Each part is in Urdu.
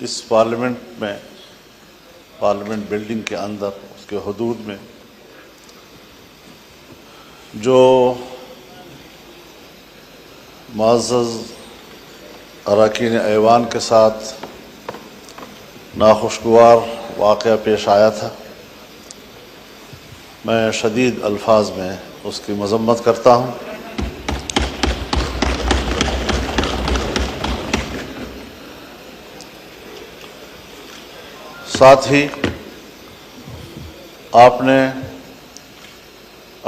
اس پارلیمنٹ میں، پارلیمنٹ بلڈنگ کے اندر، اس کے حدود میں جو معزز اراکین ایوان کے ساتھ ناخوشگوار واقعہ پیش آیا تھا، میں شدید الفاظ میں اس کی مذمت کرتا ہوں۔ ساتھ ہی آپ نے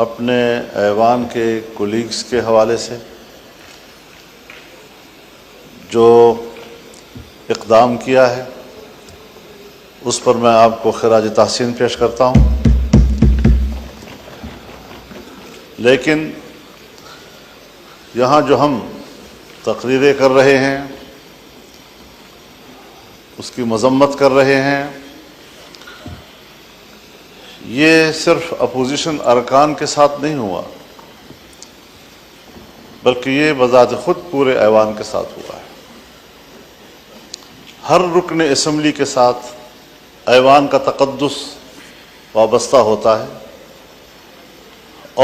اپنے ایوان کے کولیگز کے حوالے سے جو اقدام کیا ہے اس پر میں آپ کو خراج تحسین پیش کرتا ہوں، لیکن یہاں جو ہم تقریریں کر رہے ہیں، اس کی مذمت کر رہے ہیں، یہ صرف اپوزیشن ارکان کے ساتھ نہیں ہوا، بلکہ یہ بذات خود پورے ایوان کے ساتھ ہوا ہے۔ ہر رکن اسمبلی کے ساتھ ایوان کا تقدس وابستہ ہوتا ہے،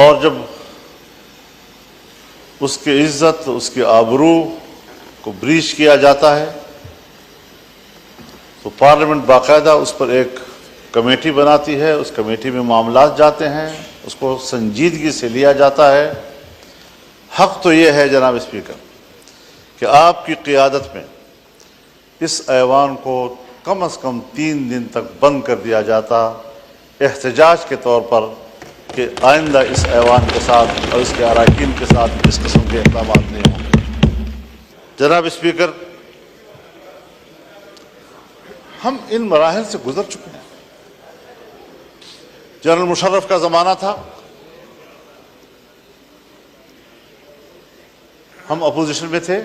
اور جب اس کی عزت، اس کی آبرو کو بریچ کیا جاتا ہے تو پارلیمنٹ باقاعدہ اس پر ایک کمیٹی بناتی ہے، اس کمیٹی میں معاملات جاتے ہیں، اس کو سنجیدگی سے لیا جاتا ہے۔ حق تو یہ ہے جناب اسپیکر کہ آپ کی قیادت میں اس ایوان کو کم از کم 3 دن تک بند کر دیا جاتا احتجاج کے طور پر کہ آئندہ اس ایوان کے ساتھ اور اس کے اراکین کے ساتھ اس قسم کے اقدامات نہیں ہوں گے۔ جناب اسپیکر، ہم ان مراحل سے گزر چکے ہیں۔ جنرل مشرف کا زمانہ تھا، ہم اپوزیشن میں تھے،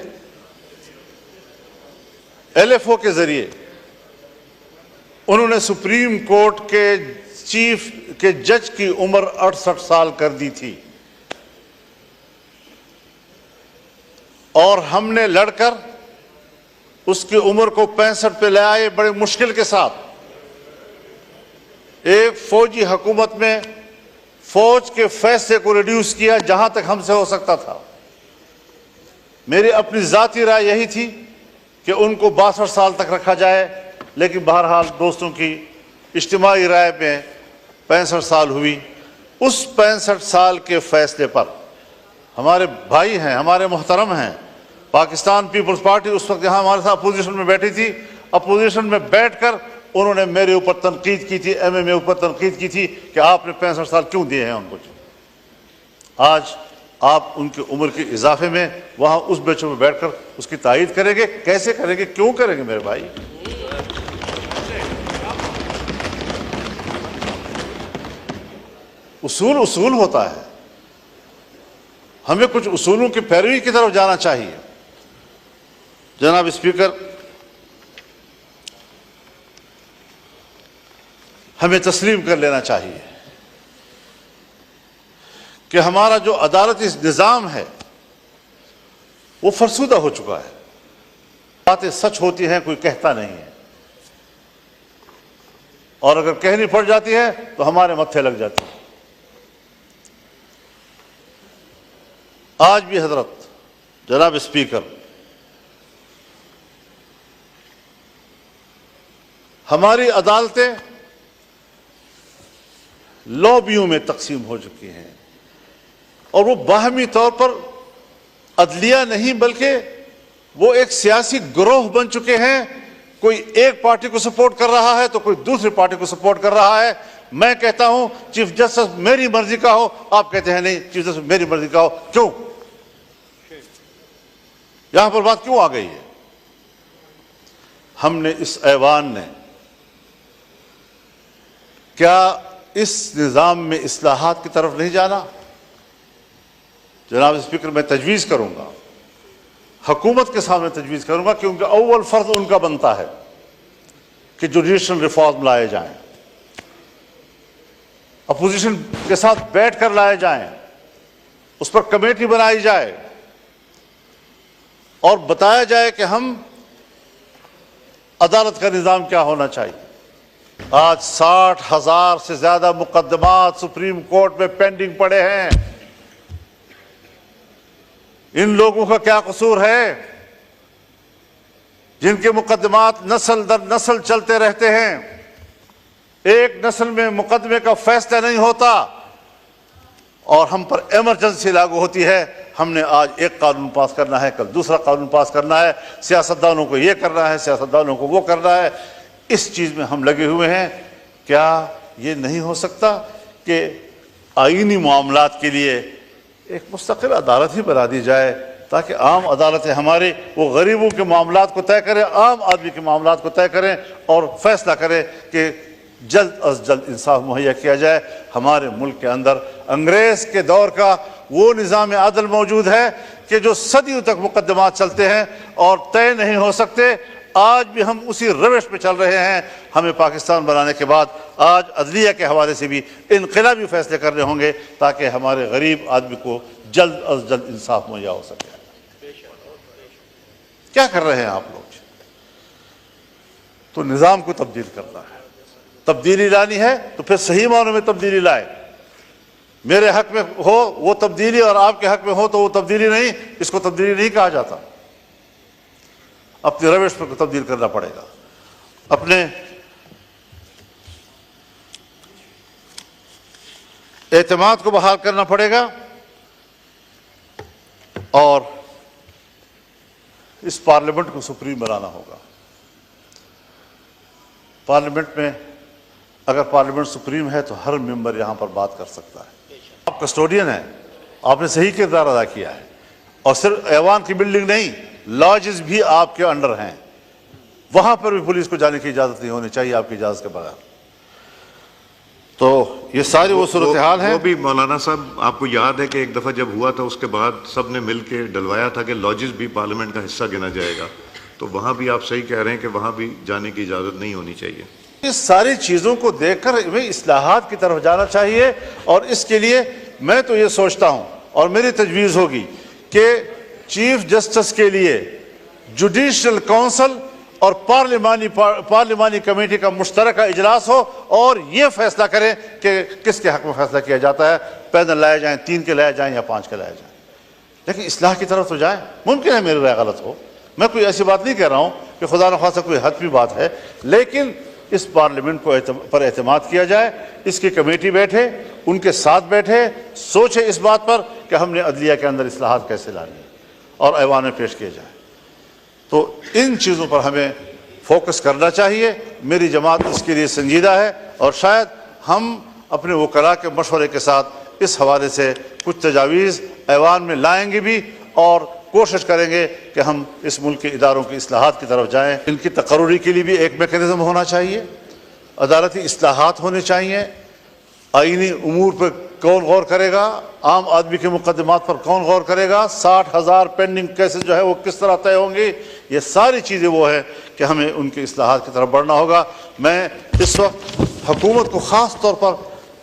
ایل ایف او کے ذریعے انہوں نے سپریم کورٹ کے چیف کے جج کی عمر 68 سال کر دی تھی، اور ہم نے لڑ کر اس کی عمر کو 65 پہ لے آئے بڑے مشکل کے ساتھ۔ ایک فوجی حکومت میں فوج کے فیصلے کو ریڈیوس کیا جہاں تک ہم سے ہو سکتا تھا۔ میری اپنی ذاتی رائے یہی تھی کہ ان کو 62 سال تک رکھا جائے، لیکن بہرحال دوستوں کی اجتماعی رائے میں 65 سال ہوئی۔ اس 65 سال کے فیصلے پر ہمارے بھائی ہیں، ہمارے محترم ہیں، پاکستان پیپلز پارٹی اس وقت یہاں ہمارے ساتھ اپوزیشن میں بیٹھی تھی، اپوزیشن میں بیٹھ کر انہوں نے میرے اوپر تنقید کی تھی، ایم اے اوپر تنقید کی تھی کہ آپ نے 65 سال کیوں دیے ہیں ان کو۔ آج آپ ان کی عمر کے اضافے میں وہاں اس بینچوں میں بیٹھ کر اس کی تائید کریں گے؟ کیسے کریں گے؟ کیوں کریں گے میرے بھائی؟ اصول ہوتا ہے، ہمیں کچھ اصولوں کی پیروی کی طرف جانا چاہیے۔ جناب اسپیکر، ہمیں تسلیم کر لینا چاہیے کہ ہمارا جو عدالتی نظام ہے وہ فرسودہ ہو چکا ہے۔ باتیں سچ ہوتی ہیں، کوئی کہتا نہیں ہے، اور اگر کہنی پڑ جاتی ہے تو ہمارے متھے لگ جاتی ہے۔ آج بھی حضرت جناب اسپیکر، ہماری عدالتیں لابیوں میں تقسیم ہو چکی ہیں، اور وہ باہمی طور پر عدلیہ نہیں بلکہ وہ ایک سیاسی گروہ بن چکے ہیں۔ کوئی ایک پارٹی کو سپورٹ کر رہا ہے تو کوئی دوسری پارٹی کو سپورٹ کر رہا ہے۔ میں کہتا ہوں چیف جسٹس میری مرضی کا ہو، آپ کہتے ہیں نہیں چیف جسٹس میری مرضی کا ہو۔ کیوں؟ یہاں پر بات کیوں آ گئی ہے؟ ہم نے اس ایوان نے کیا اس نظام میں اصلاحات کی طرف نہیں جانا؟ جناب اسپیکر، میں تجویز کروں گا، حکومت کے سامنے تجویز کروں گا، کیونکہ اول فرض ان کا بنتا ہے کہ جوڈیشل ریفارم لائے جائیں، اپوزیشن کے ساتھ بیٹھ کر لائے جائیں، اس پر کمیٹی بنائی جائے اور بتایا جائے کہ ہم عدالت کا نظام کیا ہونا چاہیے. آج 60,000 سے زیادہ مقدمات سپریم کورٹ میں پینڈنگ پڑے ہیں. ان لوگوں کا کیا قصور ہے جن کے مقدمات نسل در نسل چلتے رہتے ہیں؟ ایک نسل میں مقدمے کا فیصلہ نہیں ہوتا اور ہم پر ایمرجنسی لاگو ہوتی ہے. ہم نے آج ایک قانون پاس کرنا ہے، کل دوسرا قانون پاس کرنا ہے، سیاستدانوں کو یہ کرنا ہے، سیاستدانوں کو وہ کرنا ہے. اس چیز میں ہم لگے ہوئے ہیں. کیا یہ نہیں ہو سکتا کہ آئینی معاملات کے لیے ایک مستقل عدالت ہی بنا دی جائے تاکہ عام عدالتیں ہمارے وہ غریبوں کے معاملات کو طے کریں، عام آدمی کے معاملات کو طے کریں اور فیصلہ کریں کہ جلد از جلد انصاف مہیا کیا جائے. ہمارے ملک کے اندر انگریز کے دور کا وہ نظام عدل موجود ہے کہ جو صدیوں تک مقدمات چلتے ہیں اور طے نہیں ہو سکتے. آج بھی ہم اسی روش پہ چل رہے ہیں. ہمیں پاکستان بنانے کے بعد آج عدلیہ کے حوالے سے بھی انقلابی فیصلے کرنے ہوں گے تاکہ ہمارے غریب آدمی کو جلد از جلد انصاف مہیا ہو سکے. کیا کر رہے ہیں آپ لوگ؟ تو نظام کو تبدیل کرنا ہے، تبدیلی لانی ہے تو پھر صحیح معنوں میں تبدیلی لائے. میرے حق میں ہو وہ تبدیلی اور آپ کے حق میں ہو تو وہ تبدیلی نہیں. اس کو تبدیلی نہیں کہا جاتا. اپنے روش پر تبدیل کرنا پڑے گا، اپنے اعتماد کو بحال کرنا پڑے گا اور اس پارلیمنٹ کو سپریم بنانا ہوگا. پارلیمنٹ میں اگر پارلیمنٹ سپریم ہے تو ہر ممبر یہاں پر بات کر سکتا ہے. آپ کسٹوڈین ہیں، آپ نے صحیح کردار ادا کیا ہے. اور صرف ایوان کی بلڈنگ نہیں، لاجز بھی آپ کے انڈر ہیں. وہاں پر بھی پولیس کو جانے کی اجازت نہیں ہونی چاہیے آپ کی اجازت کے بغیر. تو یہ ساری وہ صورتحال ہے. وہ بھی مولانا صاحب آپ کو یاد ہے کہ ایک دفعہ جب ہوا تھا اس کے بعد سب نے مل کے ڈلوایا تھا کہ لاجز بھی پارلیمنٹ کا حصہ گنا جائے گا. تو وہاں بھی آپ صحیح کہہ رہے ہیں کہ وہاں بھی جانے کی اجازت نہیں ہونی چاہیے. اس ساری چیزوں کو دیکھ کر ہمیں اصلاحات کی طرف جانا چاہیے. اور اس کے لیے میں تو یہ سوچتا ہوں اور میری تجویز ہوگی کہ چیف جسٹس کے لیے جوڈیشل کونسل اور پارلیمانی کمیٹی کا مشترکہ اجلاس ہو اور یہ فیصلہ کریں کہ کس کے حق میں فیصلہ کیا جاتا ہے. پینل لائے جائیں، 3 کے لائے جائیں یا 5 کے لائے جائیں، لیکن اصلاح کی طرف تو جائیں. ممکن ہے میری رائے غلط ہو، میں کوئی ایسی بات نہیں کہہ رہا ہوں کہ خدا نخواستہ کوئی حتمی بات ہے، لیکن اس پارلیمنٹ کو پر اعتماد کیا جائے. اس کی کمیٹی بیٹھے، ان کے ساتھ بیٹھے، سوچے اس بات پر کہ ہم نے عدلیہ کے اندر اصلاحات کیسے لانی ہے اور ایوان میں پیش کیے جائیں. تو ان چیزوں پر ہمیں فوکس کرنا چاہیے. میری جماعت اس کے لیے سنجیدہ ہے اور شاید ہم اپنے وکلاء کے مشورے کے ساتھ اس حوالے سے کچھ تجاویز ایوان میں لائیں گے بھی اور کوشش کریں گے کہ ہم اس ملک کے اداروں کی اصلاحات کی طرف جائیں. ان کی تقرری کے لیے بھی ایک میکینزم ہونا چاہیے، عدالتی اصلاحات ہونے چاہیے. آئینی امور پر کون غور کرے گا؟ عام آدمی کے مقدمات پر کون غور کرے گا؟ 60,000 پینڈنگ کیسز جو ہے وہ کس طرح طے ہوں گے؟ یہ ساری چیزیں وہ ہے کہ ہمیں ان کی اصلاحات کی طرف بڑھنا ہوگا. میں اس وقت حکومت کو خاص طور پر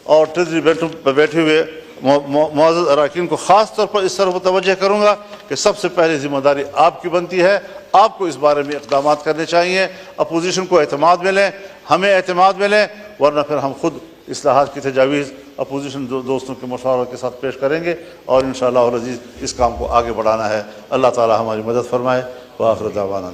اور ٹریجری پہ بیٹھے ہوئے معزز اراکین کو خاص طور پر اس طرح متوجہ کروں گا کہ سب سے پہلے ذمہ داری آپ کی بنتی ہے. آپ کو اس بارے میں اقدامات کرنے چاہیے. اپوزیشن کو اعتماد ملیں، ہمیں اعتماد ملیں، ورنہ پھر ہم خود اصلاحات کی تجاویز اپوزیشن دوستوں کے مشوروں کے ساتھ پیش کریں گے اور انشاءاللہ العزیز اس کام کو آگے بڑھانا ہے. اللہ تعالی ہماری مدد فرمائے. وآخر دعوانا